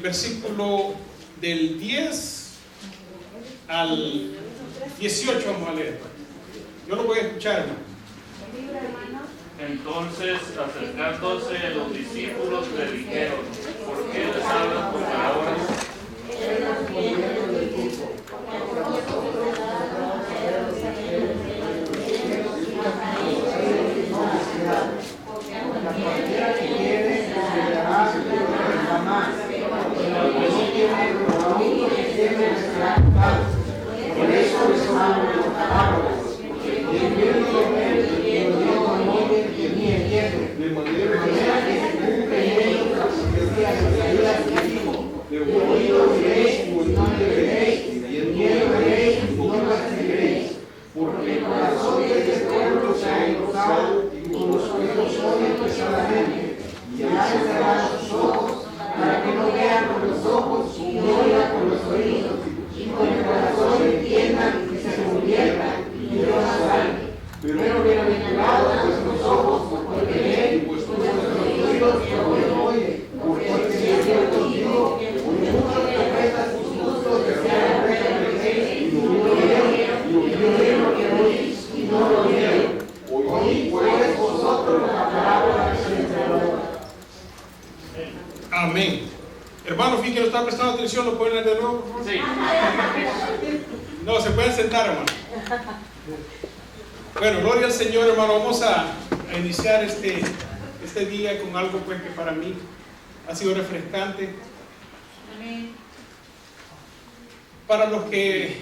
versículo del 10 al 18 vamos a leer. Yo lo voy a escuchar, hermano. Entonces, acercándose los discípulos, le dijeron: ¿por qué les hablan por parábolas? Por eso les hablo por parábolas, porque de manera que se cumple en ellos las profecías de que dijo: de oído oiréis y no veréis, y en miedo veréis y no recibiréis, porque el corazón de este pueblo se ha engrosado y con los oídos oyen pesadamente, y han cerrado sus ojos para que no vean con los ojos y no oigan con los oídos, y con el corazón entiendan y se conviertan y yo las salve. Pero bienaventurados vuestros ojos porque ven y vuestros oídos porque oyen, porque el Señor contigo, porque muchos profetas justos desearon ver lo que veis y no lo vieron, y oyeron lo que oís y no lo vieron. Oíd pues vosotros la parábola que se les habló. Amén. Hermano, fíjense que no está prestando atención, ¿lo pueden leer de nuevo, por favor? Sí. No, se pueden sentar, hermano. Bueno, gloria al Señor, hermano. Vamos a iniciar este día con algo pues que para mí ha sido refrescante. Amén. Para los que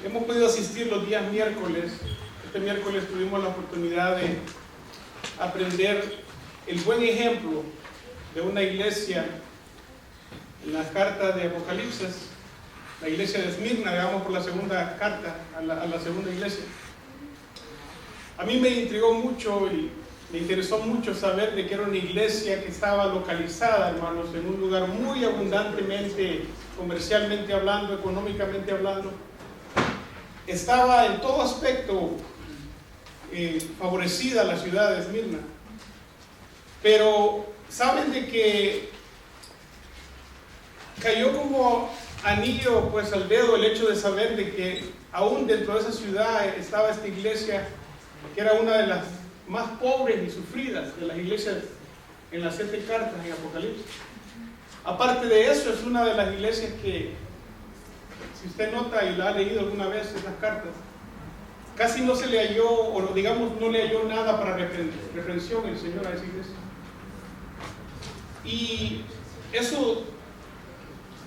hemos podido asistir los días miércoles, este miércoles tuvimos la oportunidad de aprender el buen ejemplo de una iglesia en la carta de Apocalipsis, la iglesia de Esmirna. Vamos por la segunda carta a la segunda iglesia. A mí me intrigó mucho y me interesó mucho saber de que era una iglesia que estaba localizada, hermanos, en un lugar muy abundantemente, comercialmente hablando, económicamente hablando. Estaba en todo aspecto favorecida la ciudad de Esmirna. Pero saben de que cayó como anillo pues al dedo el hecho de saber de que aún dentro de esa ciudad estaba esta iglesia que era una de las más pobres y sufridas de las iglesias en las 7 cartas en Apocalipsis. Aparte de eso, es una de las iglesias que, si usted nota y la ha leído alguna vez esas cartas, casi no se le halló, o digamos no le halló nada para reprensión el Señor a esa iglesia. Y eso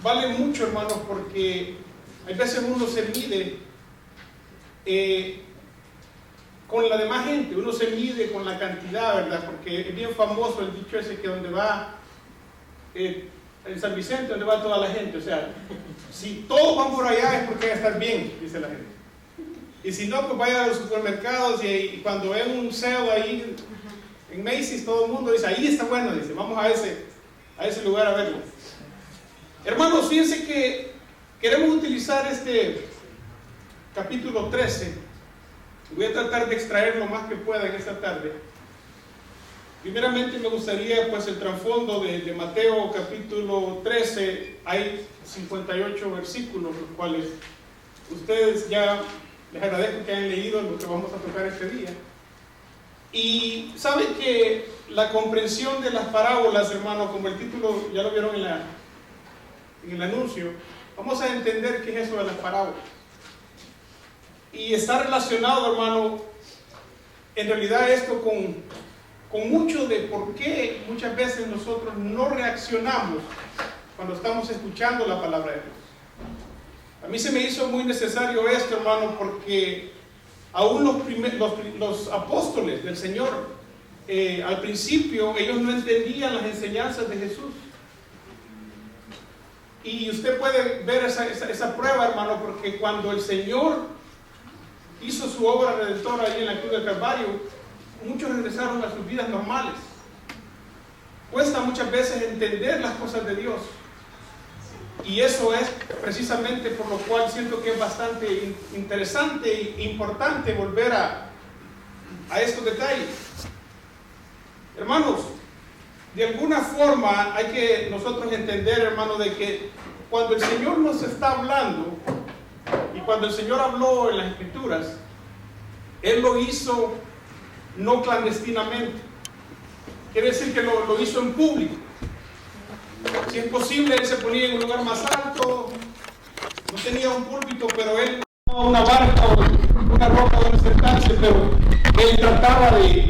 vale mucho, hermanos, porque hay veces uno se mide con la demás gente, uno se mide con la cantidad, ¿verdad? Porque es bien famoso el dicho ese que donde va en San Vicente, donde va toda la gente, o sea, si todos van por allá es porque va a estar bien, dice la gente. Y si no, pues vaya a los supermercados y cuando ven un sale ahí en Macy's, todo el mundo dice, ahí está bueno, dice, vamos a ese lugar a verlo. Hermanos, fíjense que queremos utilizar este capítulo 13. Voy a tratar de extraer lo más que pueda en esta tarde. Primeramente me gustaría pues el trasfondo de Mateo capítulo 13. Hay 58 versículos, los cuales ustedes ya les agradezco que hayan leído lo que vamos a tocar este día. Y saben que la comprensión de las parábolas, hermano, como el título ya lo vieron en el anuncio, vamos a entender qué es eso de las parábolas. Y está relacionado, hermano, en realidad esto con mucho de por qué muchas veces nosotros no reaccionamos cuando estamos escuchando la palabra de Dios. A mí se me hizo muy necesario esto, hermano, porque aún los apóstoles del Señor, al principio, ellos no entendían las enseñanzas de Jesús. Y usted puede ver esa prueba, hermano, porque cuando el Señor hizo su obra redentora ahí en la cruz del Calvario, muchos regresaron a sus vidas normales. Cuesta muchas veces entender las cosas de Dios. Y eso es precisamente por lo cual siento que es bastante interesante e importante volver a estos detalles. Hermanos, de alguna forma hay que nosotros entender, hermano, de que cuando el Señor nos está hablando y cuando el Señor habló en las Escrituras, Él lo hizo no clandestinamente. Quiere decir que lo hizo en público. Si es posible, Él se ponía en un lugar más alto, no tenía un púlpito, pero Él tomaba una barca o una roca donde sentarse, pero Él trataba de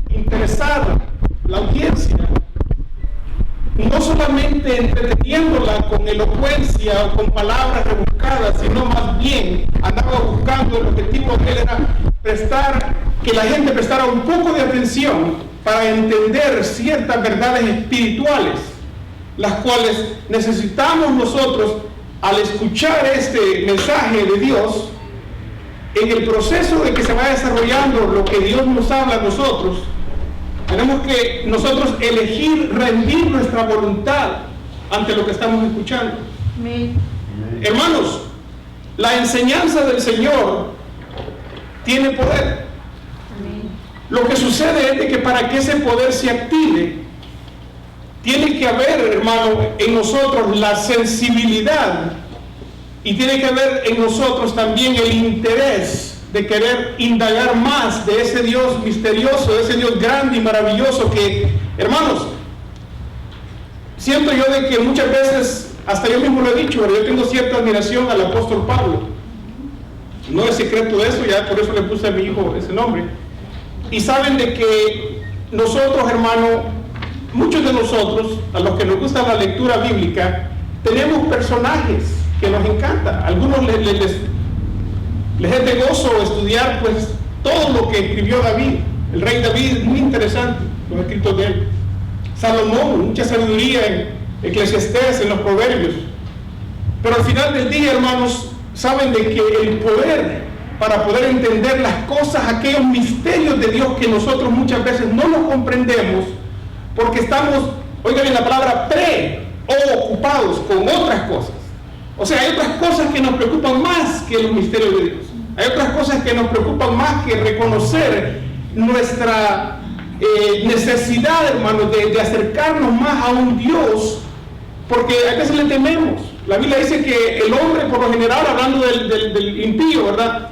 interesar la audiencia, no solamente entreteniéndola con elocuencia o con palabras rebuscadas, sino más bien andaba buscando, el objetivo de Él era que la gente prestara un poco de atención para entender ciertas verdades espirituales, las cuales necesitamos nosotros al escuchar este mensaje de Dios. En el proceso de que se va desarrollando lo que Dios nos habla a nosotros, tenemos que nosotros elegir rendir nuestra voluntad ante lo que estamos escuchando. Amén. Hermanos, la enseñanza del Señor tiene poder. Amén. Lo que sucede es de que para que ese poder se active, tiene que haber, hermano, en nosotros la sensibilidad y tiene que haber en nosotros también el interés de querer indagar más de ese Dios misterioso, de ese Dios grande y maravilloso que, hermanos, siento yo de que muchas veces, hasta yo mismo lo he dicho, pero yo tengo cierta admiración al apóstol Pablo. No es secreto de eso, ya por eso le puse a mi hijo ese nombre. Y saben de que nosotros, hermano, muchos de nosotros, a los que nos gusta la lectura bíblica, tenemos personajes que nos encantan. Algunos les es de gozo estudiar pues todo lo que escribió David. El rey David, muy interesante los escritos de él. Salomón, mucha sabiduría en Eclesiastés, en los Proverbios. Pero al final del día, hermanos, saben de que el poder para poder entender las cosas, aquellos misterios de Dios que nosotros muchas veces no los comprendemos, porque estamos, oigan bien la palabra, ocupados con otras cosas. O sea, hay otras cosas que nos preocupan más que los misterios de Dios. Hay otras cosas que nos preocupan más que reconocer nuestra necesidad, hermanos, de acercarnos más a un Dios, porque a veces le tememos. La Biblia dice que el hombre, por lo general, hablando del impío, ¿verdad?,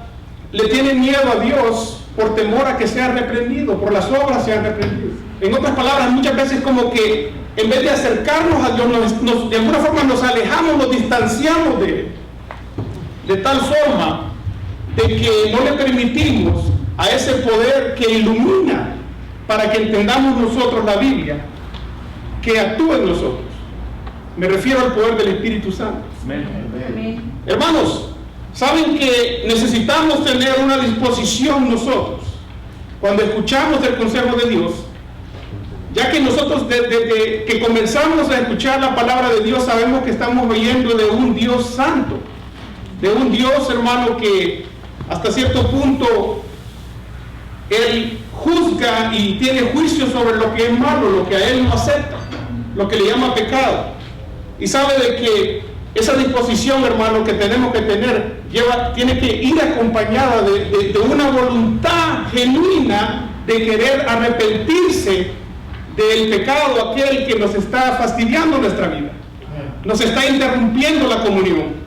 le tiene miedo a Dios por temor a que sea reprendido, por las obras sean reprendidas. En otras palabras, muchas veces como que en vez de acercarnos a Dios, de alguna forma nos alejamos, nos distanciamos de Él, de tal forma de que no le permitimos a ese poder que ilumina para que entendamos nosotros la Biblia, que actúe en nosotros. Me refiero al poder del Espíritu Santo. Amén. Hermanos, saben que necesitamos tener una disposición nosotros cuando escuchamos el consejo de Dios, ya que nosotros desde que comenzamos a escuchar la palabra de Dios sabemos que estamos oyendo de un Dios santo, de un Dios, hermano, que hasta cierto punto Él juzga y tiene juicio sobre lo que es malo, lo que a Él no acepta, lo que le llama pecado. Y sabe de que esa disposición, hermano, que tenemos que tener tiene que ir acompañada de una voluntad genuina de querer arrepentirse del pecado aquel que nos está fastidiando nuestra vida, nos está interrumpiendo la comunión.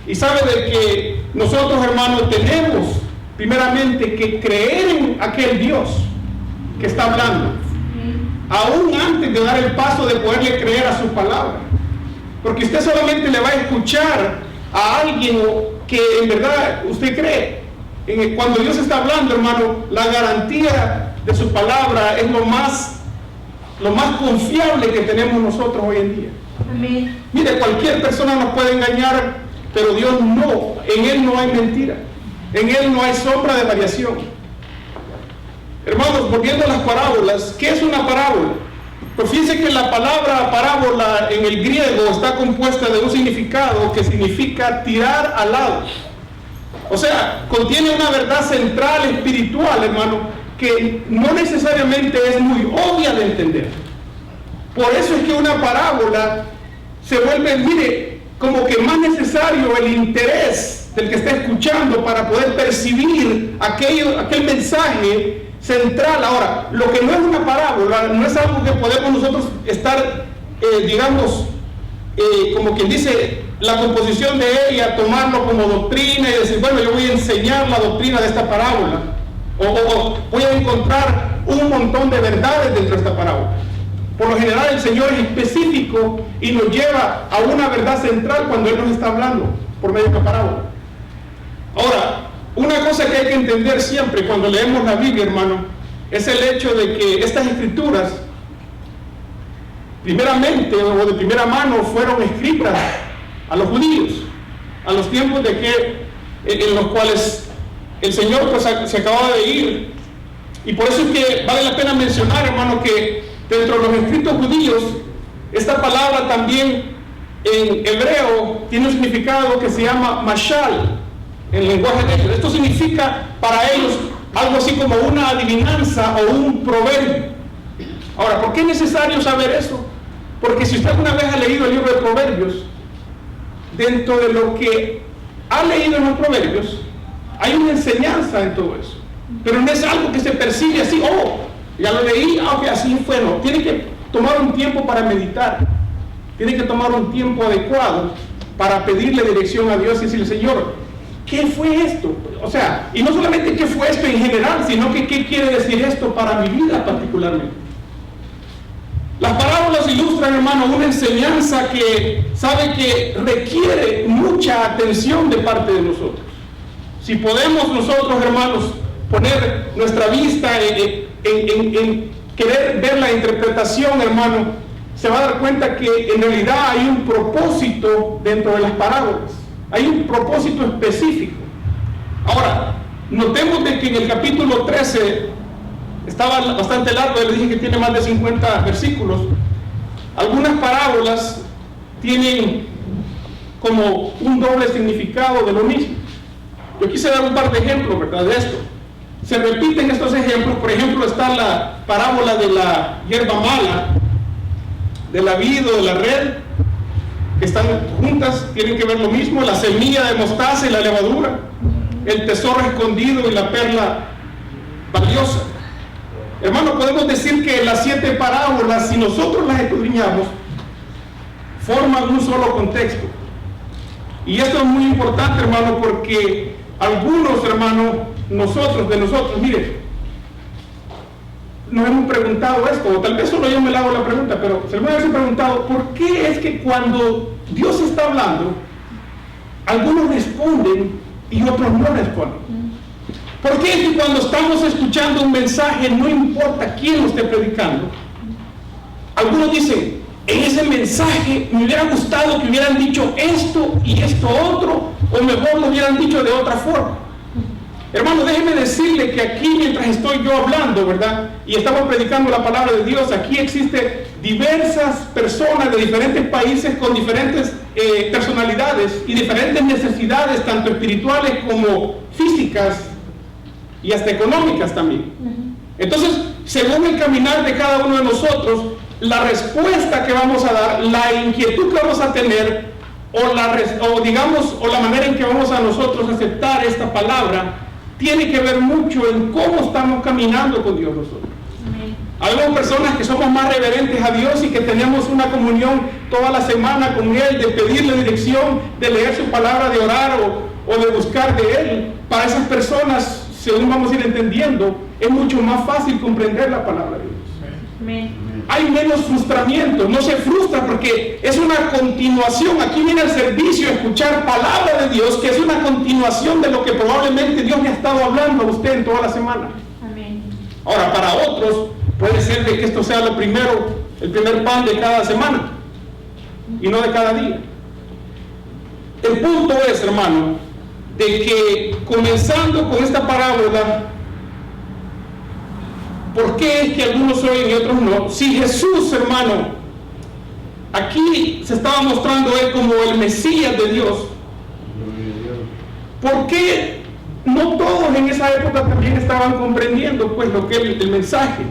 Y sabe de que nosotros, hermanos, tenemos primeramente que creer en aquel Dios que está hablando, aún antes de dar el paso de poderle creer a su palabra. Porque usted solamente le va a escuchar a alguien que en verdad usted cree. Cuando Dios está hablando, hermano, la garantía de su palabra es lo más confiable que tenemos nosotros hoy en día. Amén. Mire, cualquier persona nos puede engañar, pero Dios no. En Él no hay mentira. En Él no hay sombra de variación. Hermanos, volviendo a las parábolas, ¿qué es una parábola? Pues fíjense que la palabra parábola en el griego está compuesta de un significado que significa tirar al lado. O sea, contiene una verdad central espiritual, hermano, que no necesariamente es muy obvia de entender. Por eso es que una parábola se vuelve, mire, como que más necesario el interés del que está escuchando para poder percibir aquel mensaje central. Ahora, lo que no es una parábola, no es algo que podemos nosotros estar, digamos, como quien dice, la composición de ella, tomarlo como doctrina y decir, bueno, yo voy a enseñar la doctrina de esta parábola, o voy a encontrar un montón de verdades dentro de esta parábola. Por lo general el Señor es específico y nos lleva a una verdad central cuando Él nos está hablando por medio de esta parábola. Ahora, una cosa que hay que entender siempre cuando leemos la Biblia, hermano, es el hecho de que estas escrituras, primeramente o de primera mano, fueron escritas a los judíos, a los tiempos de en los cuales el Señor pues, se acababa de ir. Y por eso es que vale la pena mencionar, hermano, que dentro de los escritos judíos, esta palabra también en hebreo tiene un significado que se llama mashal, en el lenguaje de ellos. Esto significa para ellos algo así como una adivinanza o un proverbio. Ahora, ¿por qué es necesario saber eso? Porque si usted alguna vez ha leído el libro de Proverbios, dentro de lo que ha leído en los Proverbios, hay una enseñanza en todo eso. Pero no es algo que se percibe así, oh, ya lo leí, aunque así fue, no. Tiene que tomar un tiempo para meditar. Tiene que tomar un tiempo adecuado para pedirle dirección a Dios y decirle, Señor, ¿qué fue esto? O sea, y no solamente qué fue esto en general, sino que qué quiere decir esto para mi vida particularmente. Las parábolas ilustran, hermano, una enseñanza que sabe que requiere mucha atención de parte de nosotros. Si podemos nosotros, hermanos, poner nuestra vista en querer ver la interpretación, hermano, se va a dar cuenta que en realidad hay un propósito dentro de las parábolas. Hay un propósito específico. Ahora, notemos de que en el capítulo 13 estaba bastante largo, les dije que tiene más de 50 versículos. Algunas parábolas tienen como un doble significado de lo mismo. Yo quise dar un par de ejemplos, ¿verdad?, de esto. Se repiten estos ejemplos. Por ejemplo, está la parábola de la hierba mala, de la vid o de la red, que están juntas, tienen que ver lo mismo. La semilla de mostaza y la levadura, el tesoro escondido y la perla valiosa. Hermano, podemos decir que las 7 parábolas, si nosotros las escudriñamos, forman un solo contexto. Y esto es muy importante, hermano, porque algunos, hermanos, de nosotros, mire, nos hemos preguntado esto, o tal vez solo yo me le hago la pregunta, pero se me ha preguntado, ¿por qué es que cuando Dios está hablando, algunos responden y otros no responden? ¿Por qué es que cuando estamos escuchando un mensaje, no importa quién lo esté predicando, algunos dicen, en ese mensaje me hubiera gustado que hubieran dicho esto y esto otro, o mejor lo hubieran dicho de otra forma? Hermano, déjeme decirle que aquí, mientras estoy yo hablando, ¿verdad?, y estamos predicando la palabra de Dios, aquí existen diversas personas de diferentes países con diferentes personalidades y diferentes necesidades, tanto espirituales como físicas y hasta económicas también. Entonces, según el caminar de cada uno de nosotros, la respuesta que vamos a dar, la inquietud que vamos a tener, o la manera en que vamos a nosotros aceptar esta palabra, tiene que ver mucho en cómo estamos caminando con Dios nosotros. Algunas personas que somos más reverentes a Dios y que tenemos una comunión toda la semana con Él, de pedirle dirección, de leer su palabra, de orar o de buscar de Él, para esas personas, según vamos a ir entendiendo, es mucho más fácil comprender la palabra de Dios. Amén. Hay menos frustramiento, no se frustra porque es una continuación. Aquí viene el servicio a escuchar palabra de Dios, que es una continuación de lo que probablemente Dios le ha estado hablando a usted en toda la semana. Amén. Ahora, para otros puede ser de que esto sea el primer pan de cada semana y no de cada día. El punto es, hermano, de que comenzando con esta parábola, ¿por qué es que algunos oyen y otros no? Si Jesús, hermano, aquí se estaba mostrando Él como el Mesías de Dios, ¿por qué no todos en esa época también estaban comprendiendo pues lo que es el mensaje?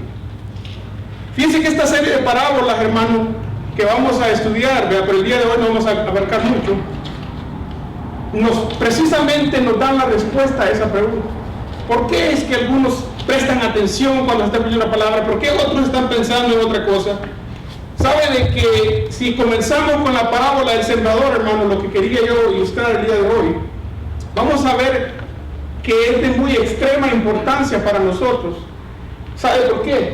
Fíjense que esta serie de parábolas, hermano, que vamos a estudiar, pero el día de hoy no vamos a abarcar mucho, precisamente nos dan la respuesta a esa pregunta. ¿Por qué es que algunos prestan atención cuando está escuchando la palabra, ¿por qué otros están pensando en otra cosa? Sabe de que si comenzamos con la parábola del sembrador, hermano, lo que quería yo ilustrar el día de hoy, vamos a ver que es de muy extrema importancia para nosotros. ¿Sabe por qué?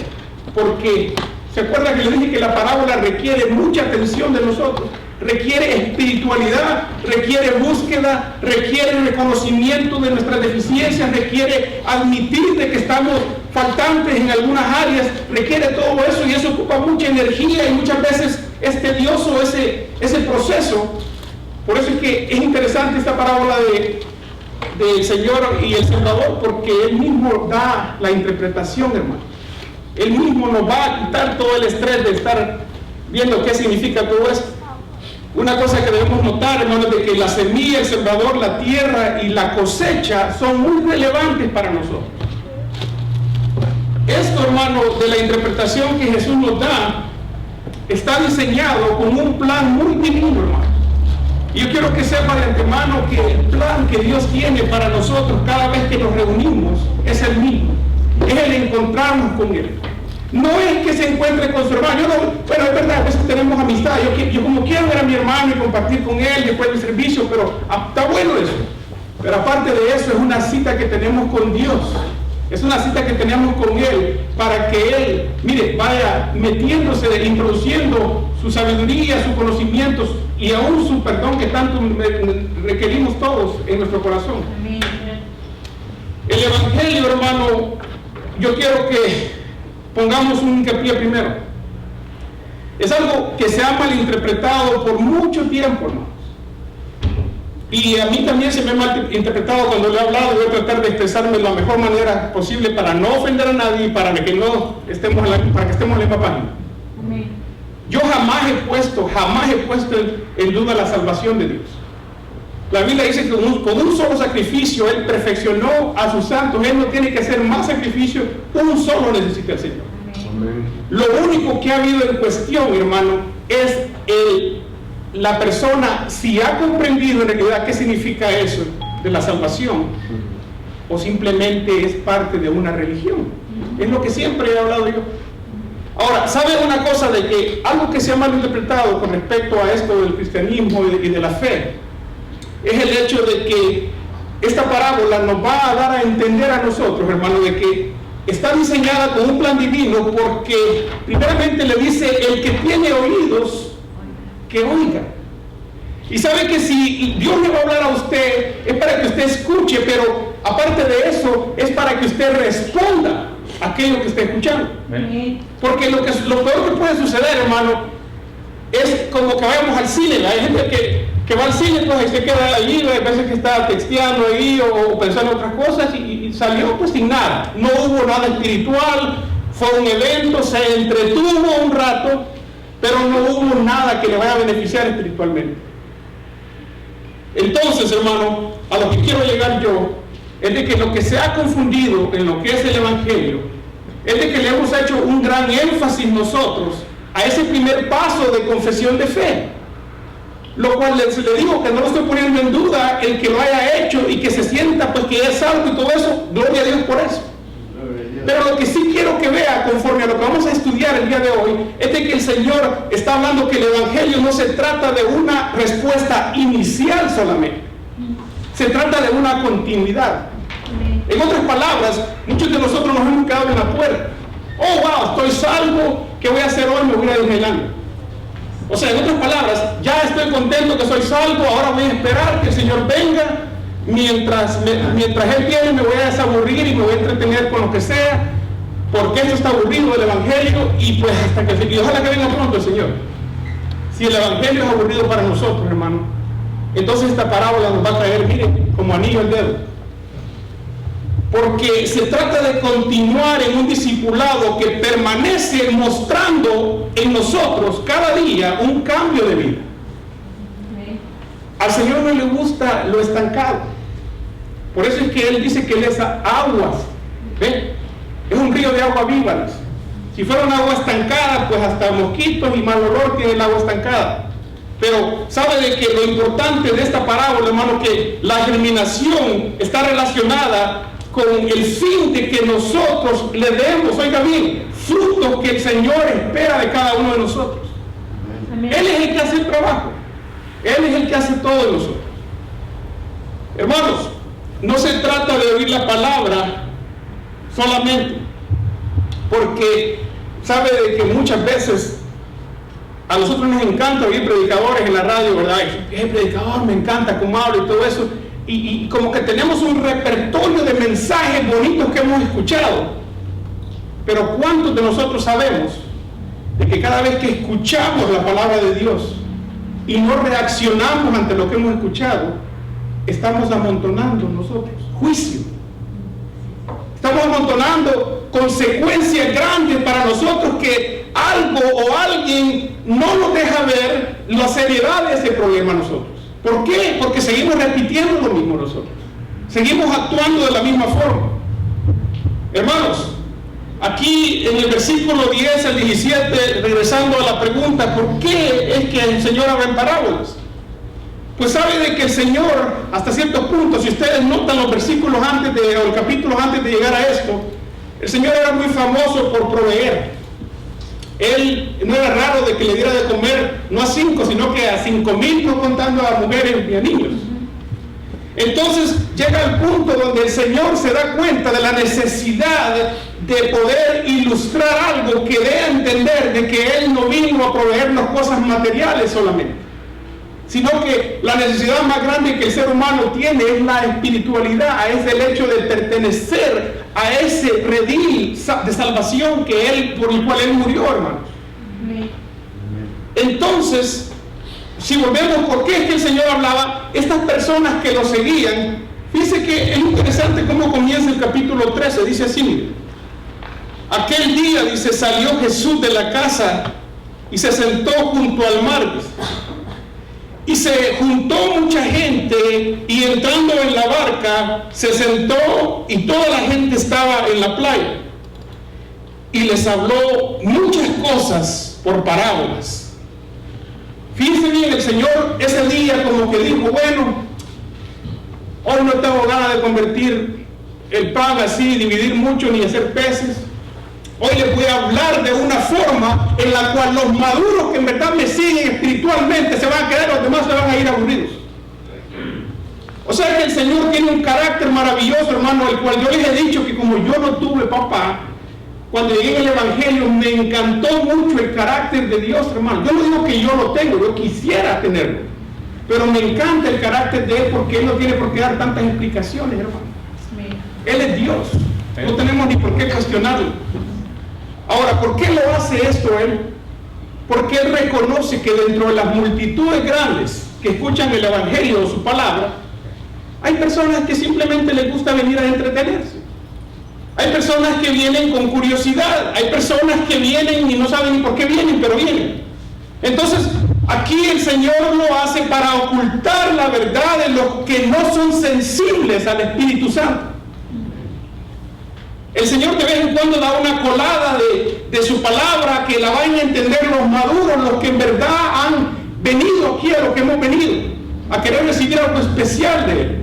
Porque se acuerda que le dije que la parábola requiere mucha atención de nosotros, requiere espiritualidad, requiere búsqueda, requiere reconocimiento de nuestras deficiencias, requiere admitir de que estamos faltantes en algunas áreas, requiere todo eso, y eso ocupa mucha energía y muchas veces es tedioso ese proceso. Por eso es que es interesante esta parábola del Señor y el sembrador, porque Él mismo da la interpretación, hermano. Él mismo nos va a quitar todo el estrés de estar viendo qué significa todo esto. Una cosa que debemos notar, hermano, es de que la semilla, el sembrador, la tierra y la cosecha son muy relevantes para nosotros. Esto, hermano, de la interpretación que Jesús nos da, está diseñado con un plan muy divino, hermano. Y yo quiero que sepa de antemano que el plan que Dios tiene para nosotros cada vez que nos reunimos es el mismo. Es el encontrarnos con Él. No es que se encuentre con su hermano. Bueno, es verdad, a veces tenemos amistad. Yo como quiero ver a mi hermano y compartir con él después del servicio, pero está bueno eso. Pero aparte de eso, es una cita que tenemos con Dios. Es una cita que tenemos con Él para que Él, mire, vaya metiéndose, introduciendo su sabiduría, sus conocimientos y aún su perdón que tanto requerimos todos en nuestro corazón. Amén. El Evangelio, hermano, yo quiero que pongamos un hincapié primero. Es algo que se ha malinterpretado por mucho tiempo, hermanos. Y a mí también se me ha malinterpretado cuando le he hablado. Voy a tratar de expresarme de la mejor manera posible para no ofender a nadie y para que no estemos para que estemos en la misma página. Amén. Yo jamás he puesto en duda la salvación de Dios. La Biblia dice que con un solo sacrificio Él perfeccionó a sus santos. Él no tiene que hacer más sacrificio, un solo necesita el Señor. Amén. Lo único que ha habido en cuestión, hermano, es la persona si ha comprendido en realidad qué significa eso de la salvación o simplemente es parte de una religión. Es lo que siempre he hablado yo. Ahora, ¿sabe una cosa? De que algo que se ha malinterpretado con respecto a esto del cristianismo y de la fe es el hecho de que esta parábola nos va a dar a entender a nosotros, hermano, de que está diseñada con un plan divino, porque primeramente le dice: el que tiene oídos, que oiga. Y sabe que si Dios le va a hablar a usted, es para que usted escuche, pero aparte de eso, es para que usted responda a aquello que está escuchando. Amén. Porque lo peor que puede suceder, hermano, es como que vayamos al cine. Hay gente que va al cine, pues, y se queda allí, hay veces que está texteando ahí o pensando en otras cosas y salió pues sin nada. No hubo nada espiritual, fue un evento, se entretuvo un rato, pero no hubo nada que le vaya a beneficiar espiritualmente. Entonces, hermano, a lo que quiero llegar yo es de que lo que se ha confundido en lo que es el Evangelio es de que le hemos hecho un gran énfasis nosotros a ese primer paso de confesión de fe, lo cual le digo que no lo estoy poniendo en duda el que lo haya hecho y que se sienta pues que es salvo y todo eso, gloria a Dios por eso. Pero lo que sí quiero que vea, conforme a lo que vamos a estudiar el día de hoy, es de que el Señor está hablando que el Evangelio no se trata de una respuesta inicial solamente, se trata de una continuidad. En otras palabras, muchos de nosotros nos hemos quedado en la puerta. Oh, wow, estoy salvo, ¿qué voy a hacer hoy? Me voy a Disneyland. O sea, en otras palabras, ya estoy contento que soy salvo, ahora voy a esperar que el Señor venga. Mientras Él viene, me voy a desaburrir y me voy a entretener con lo que sea, porque esto está aburrido del Evangelio, y pues hasta que y ojalá que venga pronto el Señor. Si el Evangelio es aburrido para nosotros, hermano, entonces esta parábola nos va a caer, miren, como anillo al dedo. Porque se trata de continuar en un discipulado que permanece mostrando en nosotros cada día un cambio de vida. Al Señor no le gusta lo estancado. Por eso es que Él dice que Él es aguas. ¿Ve? Es un río de agua viva. Si fuera una agua estancada, pues hasta mosquitos y mal olor tiene el agua estancada. Pero sabe de que lo importante de esta parábola, hermano, que la germinación está relacionada con el fin de que nosotros le demos, oiga bien, frutos que el Señor espera de cada uno de nosotros. Amén. Él es el que hace el trabajo. Él es el que hace todo de nosotros. Hermanos, no se trata de oír la palabra solamente, porque sabe de que muchas veces a nosotros nos encanta oír predicadores en la radio, ¿verdad? El predicador me encanta cómo habla y todo eso, y como que tenemos un repertorio de mensajes bonitos que hemos escuchado, pero ¿cuántos de nosotros sabemos de que cada vez que escuchamos la palabra de Dios y no reaccionamos ante lo que hemos escuchado, estamos amontonando nosotros juicio? Estamos amontonando consecuencias grandes para nosotros, que algo o alguien no nos deja ver la seriedad de ese problema a nosotros. ¿Por qué? Porque seguimos repitiendo lo mismo nosotros. Seguimos actuando de la misma forma. Hermanos, aquí en el versículo 10 al 17, regresando a la pregunta, ¿por qué es que el Señor habla en parábolas? Pues sabe de que el Señor, hasta ciertos puntos, si ustedes notan los versículos antes de, o el capítulo antes de llegar a esto, el Señor era muy famoso por proveer. Él no era raro de que le diera de comer, no a 5, sino que a 5,000, no contando a mujeres y a niños. Entonces llega el punto donde el Señor se da cuenta de la necesidad de poder ilustrar algo que dé a entender de que Él no vino a proveernos cosas materiales solamente, sino que la necesidad más grande que el ser humano tiene es la espiritualidad, es el hecho de pertenecer a ese redil de salvación que Él, por el cual Él murió, hermanos. Amén. Entonces, si volvemos, ¿por qué es que el Señor hablaba? Estas personas que lo seguían, fíjense que es interesante cómo comienza el capítulo 13, dice así, mire. Aquel día, dice, salió Jesús de la casa y se sentó junto al mar. Y se juntó mucha gente, y entrando en la barca se sentó, y toda la gente estaba en la playa, y les habló muchas cosas por parábolas. Fíjense bien, el Señor ese día como que dijo, bueno, hoy no tengo ganas de convertir el pan así, dividir mucho, ni hacer peces. Hoy les voy a hablar de una forma en la cual los maduros que en verdad me siguen espiritualmente se van a quedar, los demás se van a ir aburridos. O sea que el Señor tiene un carácter maravilloso, hermano, el cual yo les he dicho que como yo no tuve papá, cuando llegué en el Evangelio me encantó mucho el carácter de Dios, hermano. Yo no digo que yo lo tengo, yo quisiera tenerlo, pero me encanta el carácter de Él, porque Él no tiene por qué dar tantas explicaciones, hermano. Él es Dios, no tenemos ni por qué cuestionarlo. Ahora, ¿por qué lo hace esto Él? Porque Él reconoce que dentro de las multitudes grandes que escuchan el Evangelio o su palabra, hay personas que simplemente les gusta venir a entretenerse. Hay personas que vienen con curiosidad, hay personas que vienen y no saben ni por qué vienen, pero vienen. Entonces, aquí el Señor lo hace para ocultar la verdad de los que no son sensibles al Espíritu Santo. El Señor de vez en cuando da una colada de su palabra que la van a entender los maduros, los que en verdad han venido aquí a lo que hemos venido, a querer recibir algo especial de Él.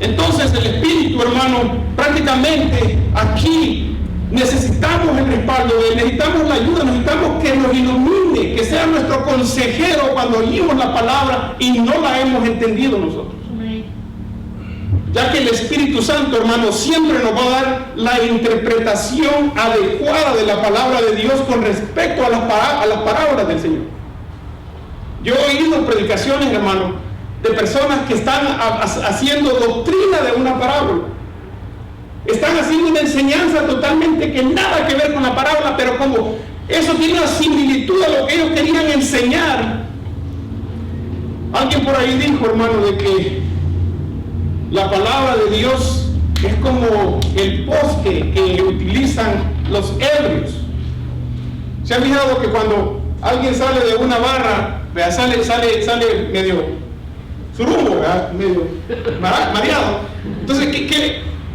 Entonces el Espíritu, hermano, prácticamente aquí necesitamos el respaldo de Él, necesitamos la ayuda, necesitamos que nos ilumine, que sea nuestro consejero cuando oímos la palabra y no la hemos entendido nosotros. Ya que el Espíritu Santo, hermano, siempre nos va a dar la interpretación adecuada de la palabra de Dios con respecto a las parábolas del Señor. Yo he oído predicaciones, hermano, de personas que están haciendo doctrina de una parábola. Están haciendo una enseñanza totalmente que nada que ver con la parábola, pero como eso tiene una similitud a lo que ellos querían enseñar. Alguien por ahí dijo, hermano, de que la palabra de Dios es como el bosque que utilizan los ebrios. ¿Se han fijado que cuando alguien sale de una barra, vea, sale medio surumbo, ¿verdad? Medio mareado? Entonces,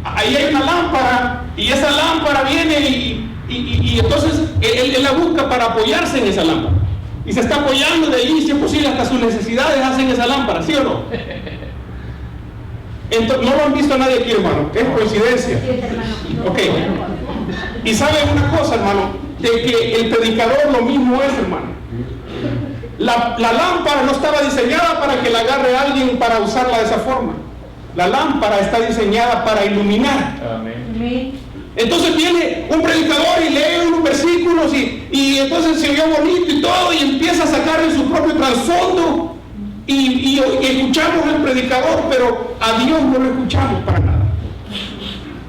ahí hay una lámpara, y esa lámpara viene y entonces él la busca para apoyarse en esa lámpara. Y se está apoyando de ahí, si es posible, hasta sus necesidades hacen esa lámpara, ¿sí o no? Entonces, no lo han visto a nadie aquí, hermano. Es coincidencia. Ok. Y saben una cosa, hermano, de que el predicador lo mismo es, hermano. La lámpara no estaba diseñada para que la agarre alguien para usarla de esa forma. La lámpara está diseñada para iluminar. Amén. Entonces viene un predicador y lee unos versículos y entonces se oyó bonito y todo y empieza a sacarle su propio trasfondo y escuchamos al predicador, pero a Dios no lo escuchamos para nada.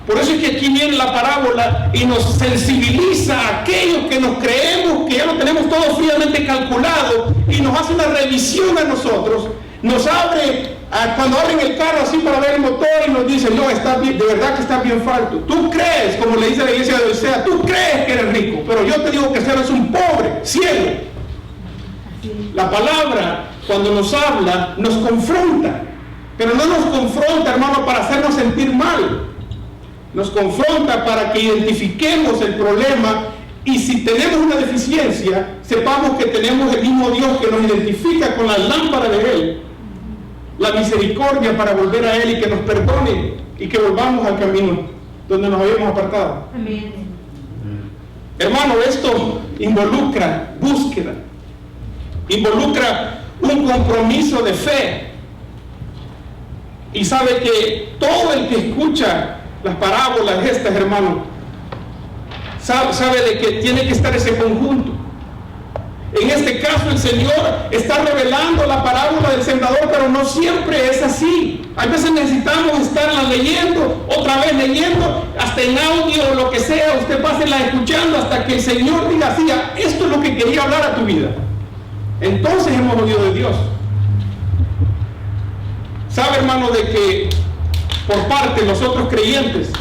Por eso es que aquí viene la parábola y nos sensibiliza a aquellos que nos creemos que ya lo tenemos todo fríamente calculado y nos hace una revisión a nosotros, nos abre, cuando abren el carro así para ver el motor y nos dicen, no, está bien, de verdad que está bien falto. Tú crees, como le dice la iglesia de Odisea, tú crees que eres rico, pero yo te digo que eres un pobre, ciego. La palabra, cuando nos habla, nos confronta, pero no nos confronta, hermano, para hacernos sentir mal. Nos confronta para que identifiquemos el problema y si tenemos una deficiencia, sepamos que tenemos el mismo Dios que nos identifica con la lámpara de Él, la misericordia para volver a Él y que nos perdone y que volvamos al camino donde nos habíamos apartado. Amén. Hermano, esto involucra búsqueda, involucra un compromiso de fe. Y sabe que todo el que escucha las parábolas estas, hermano, sabe de que tiene que estar ese conjunto. En este caso el Señor está revelando la parábola del sembrador, pero no siempre es así. A veces necesitamos estarla leyendo, otra vez leyendo, hasta en audio o lo que sea, usted pásela escuchando hasta que el Señor diga, sí, esto es lo que quería hablar a tu vida. Entonces hemos oído de Dios. Sabe, hermano, de que por parte de los otros creyentes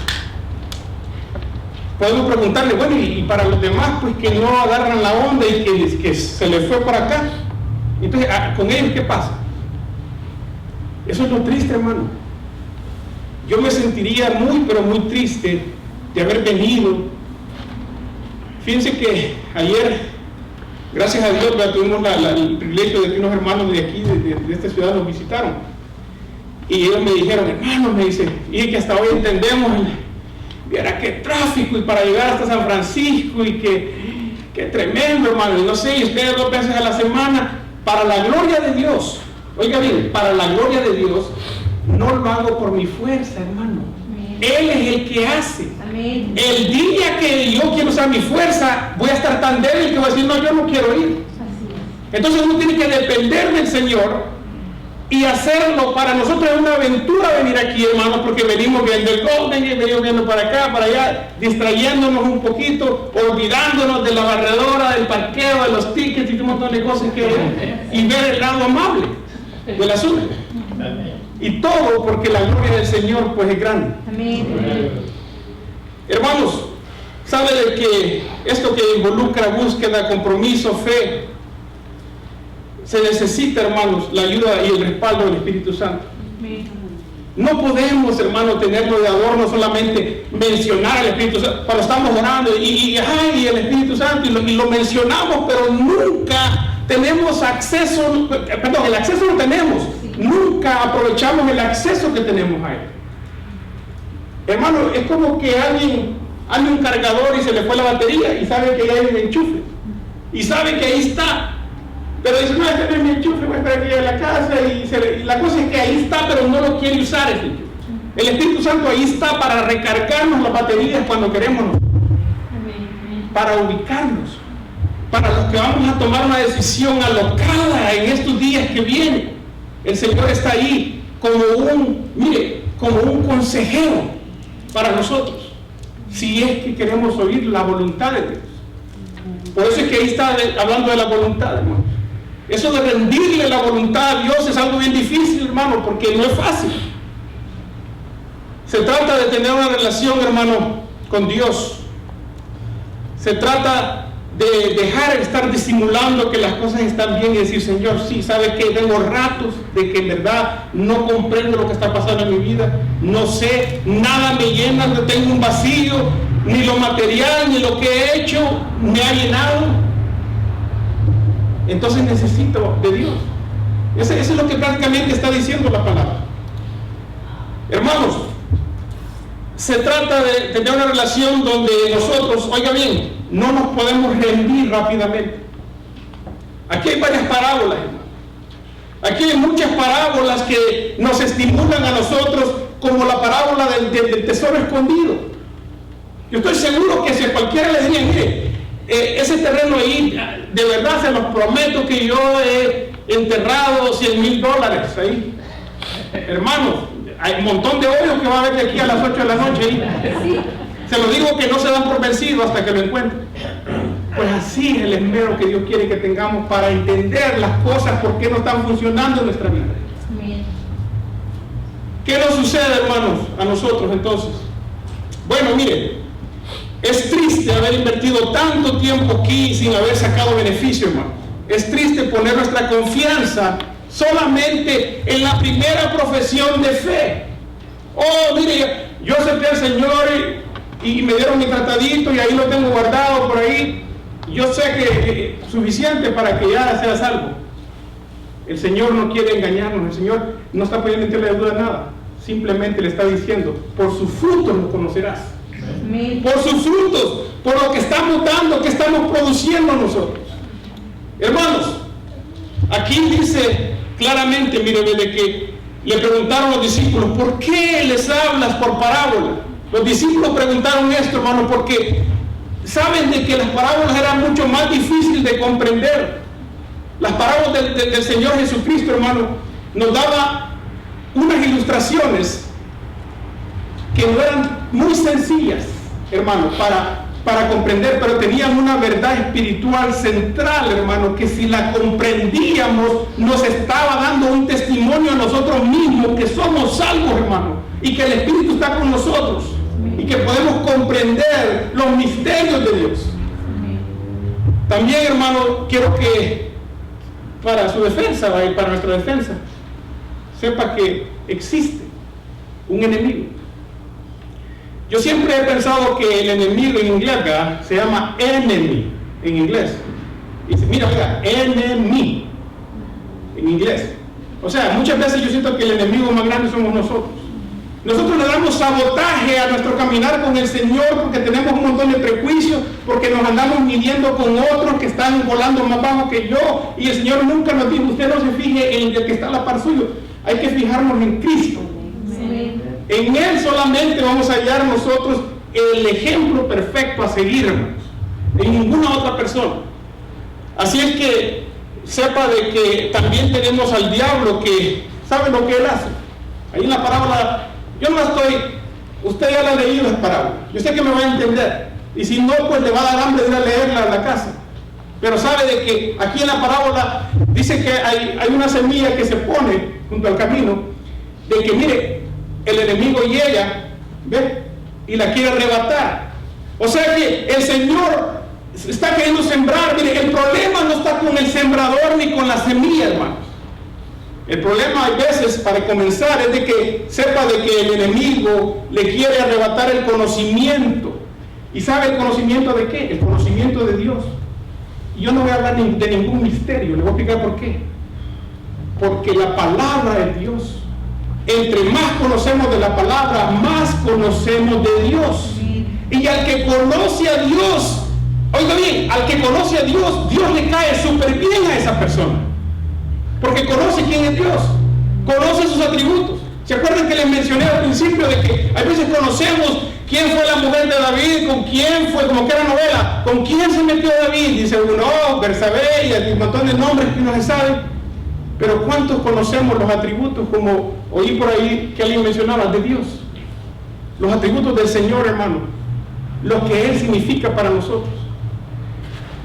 podemos preguntarle, bueno, y para los demás, pues que no agarran la onda y que se les fue por acá. Entonces, ¿con ellos qué pasa? Eso es lo triste, hermano. Yo me sentiría muy, pero muy triste de haber venido. Fíjense que ayer, gracias a Dios, tuvimos el privilegio de que unos hermanos de aquí, de esta ciudad, nos visitaron. Y ellos me dijeron, hermano, me dice, y que hasta hoy entendemos, viera qué tráfico y para llegar hasta San Francisco y qué tremendo, hermano, y no sé, y ustedes 2 veces a la semana, para la gloria de Dios, oiga bien, para la gloria de Dios, no lo hago por mi fuerza, hermano. Amén. Él es el que hace. Amén. El día que yo quiero usar mi fuerza, voy a estar tan débil que voy a decir, no, yo no quiero ir. Entonces uno tiene que depender del Señor y hacerlo. Para nosotros es una aventura venir aquí, hermanos, porque venimos viendo el Golden y venimos viendo para acá, para allá, distrayéndonos un poquito, olvidándonos de la barredora, del parqueo, de los tickets y un montón de cosas que ver, y ver el lado amable del asunto. Y todo porque la gloria del Señor pues es grande. Amén. Hermanos, sabe de que esto que involucra búsqueda, compromiso, fe, se necesita, hermanos, la ayuda y el respaldo del Espíritu Santo. No podemos, hermanos, tenerlo de adorno solamente mencionar al Espíritu Santo. Cuando estamos orando y el Espíritu Santo y lo mencionamos, pero nunca tenemos acceso, perdón, el acceso lo tenemos, nunca aprovechamos el acceso que tenemos a Él. Hermano, es como que alguien anda un cargador y se le fue la batería y sabe que hay un enchufe y sabe que ahí está. Pero dice, no, este no es mi enchufe, voy a esperar que llegue a la casa y la cosa es que ahí está, pero no lo quiere usar ese enchufe. El Espíritu Santo ahí está para recargarnos las baterías cuando queremos, para ubicarnos, para los que vamos a tomar una decisión alocada en estos días que vienen. El Señor está ahí como un consejero para nosotros, si es que queremos oír la voluntad de Dios. Por eso es que ahí está hablando de la voluntad, hermano. Eso de rendirle la voluntad a Dios es algo bien difícil, hermano, porque no es fácil. Se trata de tener una relación, hermano, con Dios. Se trata de dejar de estar disimulando que las cosas están bien y decir, Señor, sí, ¿sabe qué? Tengo ratos de que en verdad no comprendo lo que está pasando en mi vida. No sé, nada me llena, no tengo un vacío, ni lo material, ni lo que he hecho me ha llenado. Entonces necesito de Dios. Eso es lo que prácticamente está diciendo la palabra. Hermanos, se trata de tener una relación donde nosotros, oiga bien, no nos podemos rendir rápidamente. Aquí hay varias parábolas, hermano. Aquí hay muchas parábolas que nos estimulan a nosotros, como la parábola del tesoro escondido. Yo estoy seguro que si a cualquiera le dirían, mire, ese terreno ahí, de verdad se los prometo que yo he enterrado $100,000 ahí. Hermanos, hay un montón de oro que va a haber de aquí a las 8 de la noche ahí. Se lo digo que no se dan por vencido hasta que lo encuentren. Pues así es el esmero que Dios quiere que tengamos para entender las cosas, por qué no están funcionando en nuestra vida. ¿Qué nos sucede, hermanos, a nosotros entonces? Bueno, mire, es triste haber invertido tanto tiempo aquí sin haber sacado beneficio, hermano. Es triste poner nuestra confianza solamente en la primera profesión de fe. Oh, mire, yo acepté al Señor y me dieron mi tratadito y ahí lo tengo guardado por ahí. Yo sé que es suficiente para que ya sea salvo. El Señor no quiere engañarnos. El Señor no está poniendo en tela de duda nada. Simplemente le está diciendo, por sus frutos lo conocerás. Amén. Por sus frutos, por lo que estamos dando, que estamos produciendo nosotros. Hermanos, aquí dice claramente, mire, de que le preguntaron a los discípulos, ¿por qué les hablas por parábola? Los discípulos preguntaron esto, hermano, porque saben de que las parábolas eran mucho más difíciles de comprender. Las parábolas del Señor Jesucristo, hermano, nos daba unas ilustraciones que no eran muy sencillas, hermano, para comprender, pero tenían una verdad espiritual central, hermano, que si la comprendíamos, nos estaba dando un testimonio a nosotros mismos que somos salvos, hermano, y que el Espíritu está con nosotros, y que podemos comprender los misterios de Dios. También, hermano, quiero que para su defensa y para nuestra defensa, sepa que existe un enemigo. Yo siempre he pensado que el enemigo en inglés se llama enemy en inglés. Dice, mira, enemy en inglés. O sea, muchas veces yo siento que el enemigo más grande somos nosotros. Nosotros le damos sabotaje a nuestro caminar con el Señor porque tenemos un montón de prejuicios, porque nos andamos midiendo con otros que están volando más bajo que yo, y el Señor nunca nos dijo, usted no se fije en el que está a la par suyo, hay que fijarnos en Cristo. Sí. En Él solamente vamos a hallar nosotros el ejemplo perfecto a seguir, hermanos, en ninguna otra persona. Así es que sepa de que también tenemos al diablo que sabe lo que él hace. Ahí en la parábola, yo no la estoy, usted ya la ha leído las parábolas, yo sé que me va a entender, y si no, pues le va a dar hambre de ir a leerla a la casa. Pero sabe de que aquí en la parábola dice que hay una semilla que se pone junto al camino, de que mire, el enemigo llega, ¿ve? Y la quiere arrebatar. O sea que el Señor está queriendo sembrar. Mire, el problema no está con el sembrador ni con la semilla, hermanos. El problema a veces, para comenzar, es de que sepa de que el enemigo le quiere arrebatar el conocimiento. ¿Y sabe el conocimiento de qué? El conocimiento de Dios. Y yo no voy a hablar de ningún misterio, le voy a explicar por qué. Porque la palabra es Dios. Entre más conocemos de la palabra, más conocemos de Dios. Y al que conoce a Dios, oiga bien, al que conoce a Dios, Dios le cae súper bien a esa persona. Porque conoce quién es Dios, conoce sus atributos. ¿Se acuerdan que les mencioné al principio de que a veces conocemos quién fue la mujer de David, con quién fue, como que era novela, con quién se metió David? Dice uno, Bersabé, y hay un montón de nombres que no se saben. Pero ¿cuántos conocemos los atributos, como oí por ahí que alguien mencionaba, de Dios? Los atributos del Señor, hermano. Lo que Él significa para nosotros.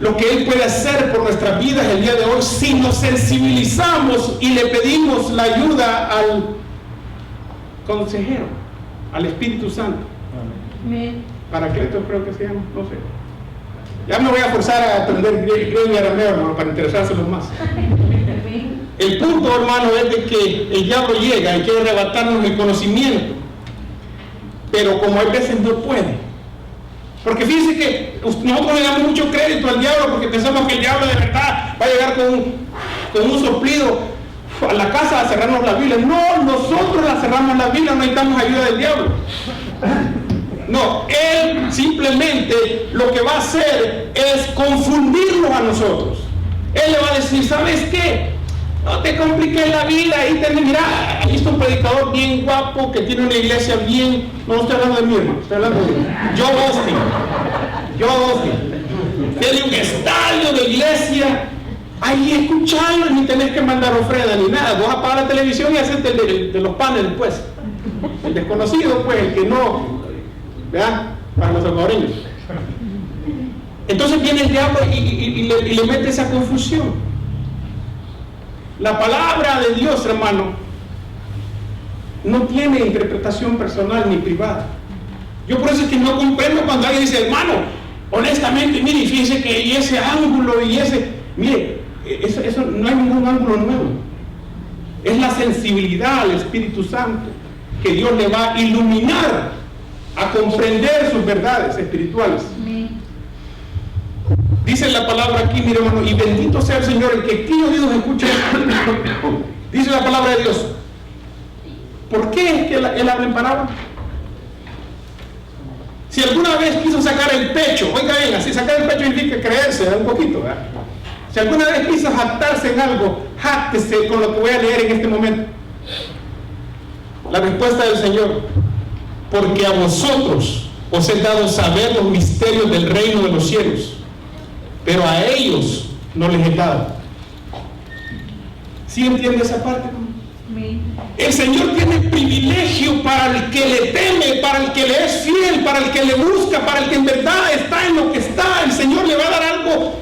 Lo que Él puede hacer por nuestras vidas el día de hoy si nos sensibilizamos y le pedimos la ayuda al consejero, al Espíritu Santo. Amén. Paracletos creo que se llama, no sé. Ya me voy a forzar a aprender griego y arameo, hermano, para interesárselos más. El punto, hermano, es de que el diablo llega y quiere arrebatarnos el conocimiento, pero como hay veces no puede. Porque fíjense que nosotros le damos mucho crédito al diablo porque pensamos que el diablo de verdad va a llegar con un soplido a la casa a cerrarnos la Biblia. No, nosotros la cerramos la Biblia, no necesitamos ayuda del diablo. No, él simplemente lo que va a hacer es confundirnos a nosotros. Él le va a decir, ¿sabes qué? No te compliques la vida. Mira, ahí está un predicador bien guapo que tiene una iglesia bien. No estoy hablando de mí, hermano, estoy hablando de Joe Austin. Tiene un estadio de iglesia. Ahí escucharlo, ni tenés que mandar ofrenda ni nada. Vos apagas la televisión y haces de los paneles, pues. El desconocido, pues, el que no, ¿verdad? Para los salvadoreños. Entonces viene el diablo y le mete esa confusión. La palabra de Dios, hermano, no tiene interpretación personal ni privada. Yo por eso es que no comprendo cuando alguien dice, hermano, honestamente, mire, fíjese que y ese ángulo y ese, mire, eso no hay ningún ángulo nuevo. Es la sensibilidad al Espíritu Santo que Dios le va a iluminar a comprender sus verdades espirituales. Dice la palabra aquí, mire, hermano, y bendito sea el Señor, el que aquí oídos escucha. Dice la palabra de Dios. ¿Por qué es que él habla en parábola? Si alguna vez quiso sacar el pecho, oiga bien, así sacar el pecho significa creerse un poquito, ¿verdad? Si alguna vez quiso jactarse en algo, jáctese con lo que voy a leer en este momento. La respuesta del Señor: porque a vosotros os he dado saber los misterios del reino de los cielos, pero a ellos no les he dado. ¿Sí entiende esa parte? El Señor tiene privilegio para el que le teme, para el que le es fiel, para el que le busca, para el que en verdad está en lo que está. El Señor le va a dar algo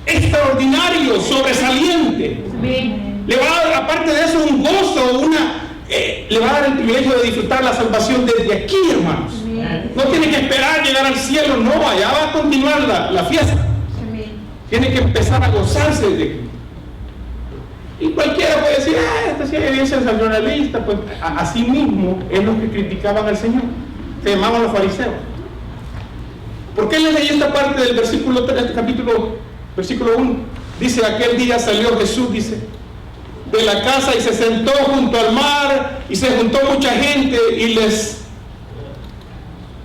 extraordinario, sobresaliente. Le va a dar, aparte de eso, un gozo, le va a dar el privilegio de disfrutar la salvación desde aquí, hermanos. No tiene que esperar llegar al cielo, no, allá va a continuar la fiesta. Tiene que empezar a gozarse de aquí. Y cualquiera puede decir, esta sí es evidencia sensacionalista, pues así mismo es lo que criticaban al Señor. Se llamaban los fariseos. ¿Por qué les leí esta parte del versículo 3, versículo 1? Dice, aquel día salió Jesús, dice, de la casa y se sentó junto al mar y se juntó mucha gente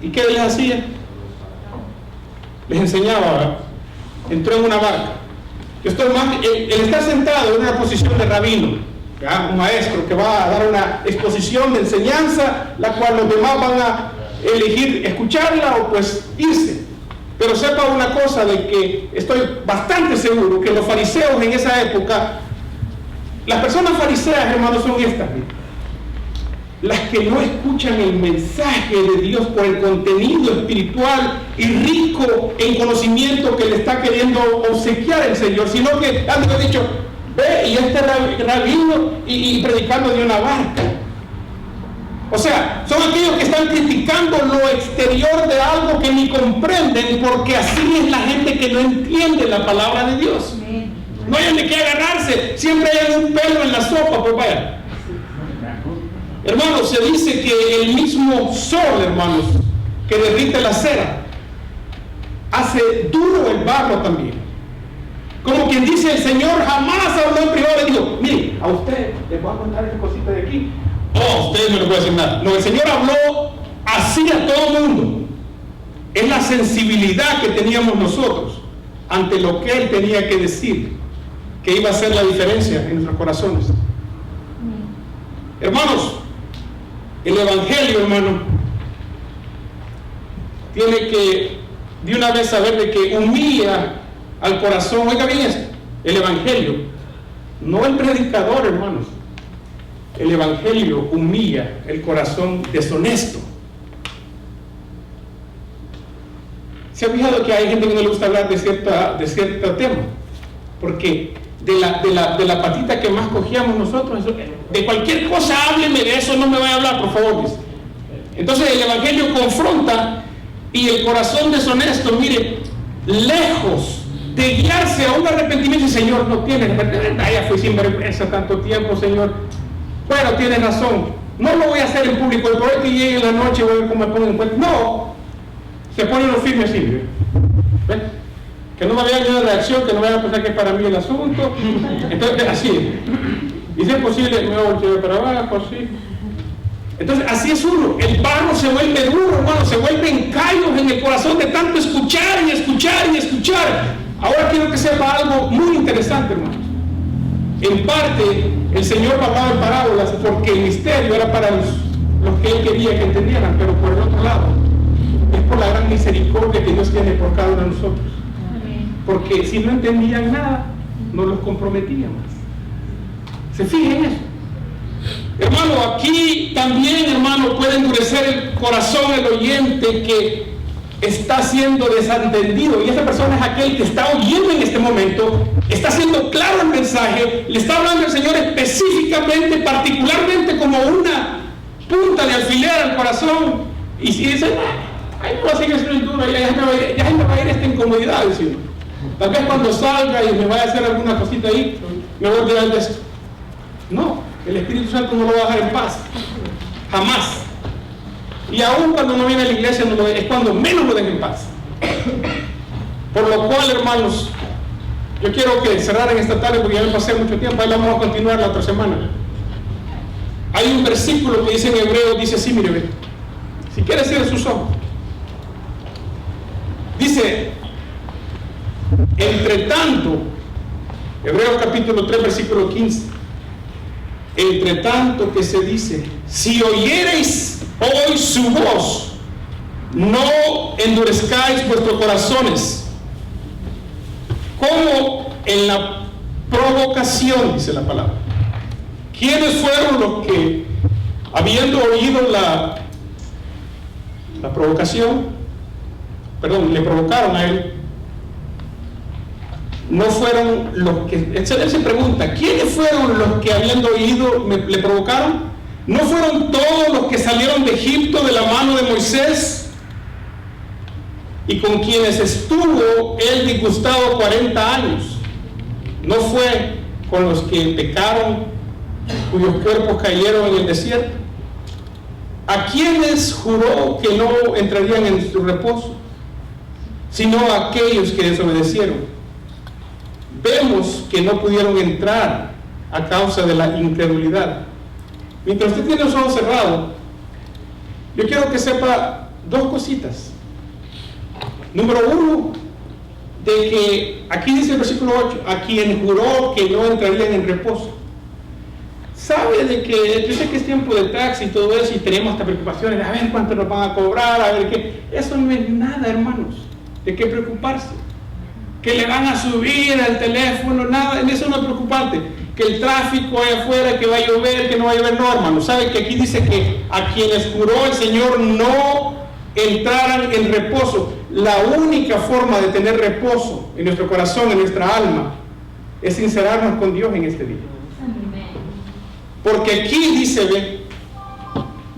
¿y qué les hacía? Les enseñaba, ¿verdad? Entró en una barca. Él está sentado en una posición de rabino, ¿verdad? Un maestro que va a dar una exposición de enseñanza, la cual los demás van a elegir escucharla o pues irse. Pero sepa una cosa, de que estoy bastante seguro que los fariseos en esa época, las personas fariseas, hermanos, son estas, las que no escuchan el mensaje de Dios por el contenido espiritual y rico en conocimiento que le está queriendo obsequiar el Señor, sino que han dicho, ve, y este rabino y predicando de una barca. O sea, son aquellos que están criticando lo exterior de algo que ni comprenden, porque así es la gente que no entiende la palabra de Dios. No hay de qué agarrarse, siempre hay un pelo en la sopa, pues vaya. Hermanos, se dice que el mismo sol, hermanos, que derrite la cera, hace duro el barro también. Como quien dice, el Señor jamás habló en privado y dijo, mire, a usted les voy a contar esta cosita de aquí. Oh, ustedes no les pueden decir nada. No, el Señor habló así a todo el mundo. Es la sensibilidad que teníamos nosotros ante lo que Él tenía que decir, que iba a hacer la diferencia en nuestros corazones. Hermanos, el Evangelio, hermano, tiene que de una vez saber de que humilla al corazón. Oiga bien esto, el Evangelio, no el predicador, hermanos. El Evangelio humilla el corazón deshonesto. ¿Se ha fijado que hay gente que no le gusta hablar de cierto tema? Porque de la patita que más cogíamos nosotros, de cualquier cosa hábleme de eso, no me vaya a hablar, por favor. Dice. Entonces el Evangelio confronta, y el corazón deshonesto, mire, lejos de guiarse a un arrepentimiento, Señor, no tienes, ya fui sin vergüenza tanto tiempo, Señor. Bueno, tienes razón, no lo voy a hacer en público, el poder que llegue en la noche, voy a ver cómo me pongo en cuenta. No, se pone uno firme así, ¿ven? Que no me vea una reacción, que no me vaya a pensar que es para mí el asunto. Entonces, así. Y si es posible, me volteo para abajo, así. Entonces, así es uno. El barro se vuelve duro, hermano, se vuelven callos en el corazón de tanto escuchar y escuchar y escuchar. Ahora quiero que sepa algo muy interesante, hermanos. En parte, el Señor hablaba en parábolas porque el misterio era para los que Él quería que entendieran, pero por el otro lado, es por la gran misericordia que Dios tiene por cada uno de nosotros. Porque si no entendían nada, no los comprometía más. ¿Se fijan en eso? Hermano, aquí también, hermano, puede endurecer el corazón el oyente que está siendo desentendido, y esa persona es aquel que está oyendo en este momento, está siendo claro el mensaje, le está hablando el Señor específicamente, particularmente como una punta de alfiler al corazón, y si dice, ay, no va a seguir siendo duro, ya me va a ir esta incomodidad, decimos. Tal vez cuando salga y me vaya a hacer alguna cosita ahí, me voy a olvidar de esto. No, el Espíritu Santo no lo va a dejar en paz, jamás. Y aún cuando no viene a la iglesia, es cuando menos lo deja en paz. Por lo cual, hermanos, yo quiero que cerraran esta tarde porque ya me pasé mucho tiempo, ahí la vamos a continuar la otra semana. Hay un versículo que dice en hebreo, dice así, mire, ve, si quiere cierre sus ojos. Dice, entre tanto, Hebreos capítulo 3, versículo 15, entre tanto que se dice, si oyereis hoy su voz, no endurezcáis vuestros corazones, como en la provocación, dice la palabra. ¿Quiénes fueron los que, habiendo oído la provocación, le provocaron a él? No fueron los que, él se pregunta, ¿quiénes fueron los que habiendo oído le provocaron? ¿No fueron todos los que salieron de Egipto de la mano de Moisés y con quienes estuvo él disgustado 40 años? ¿No fue con los que pecaron, cuyos cuerpos cayeron en el desierto? ¿A quienes juró que no entrarían en su reposo, sino a aquellos que desobedecieron? Vemos que no pudieron entrar a causa de la incredulidad. Mientras usted tiene los ojos cerrados, yo quiero que sepa dos cositas. Número uno, de que aquí dice el versículo 8, a quien juró que no entrarían en reposo. Sabe de que yo sé que es tiempo de taxi y todo eso, y tenemos estas preocupaciones de a ver cuánto nos van a cobrar, a ver qué. Eso no es nada, hermanos, de qué preocuparse. Que le van a subir al teléfono, nada, en eso no es preocupante. Que el tráfico allá afuera, que va a llover, que no va a llover, no, hermano. ¿Sabe que aquí dice que a quienes juró el Señor no entraran en reposo? La única forma de tener reposo en nuestro corazón, en nuestra alma, es sincerarnos con Dios en este día. Porque aquí dice, ve,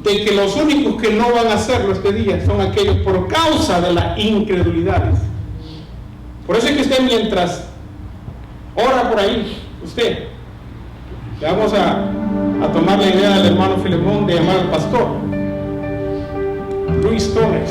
de que los únicos que no van a hacerlo este día son aquellos por causa de las incredulidades. Por eso es que usted, mientras ora por ahí, usted, le vamos a tomar la idea del hermano Filemón de llamar al pastor Luis Torres.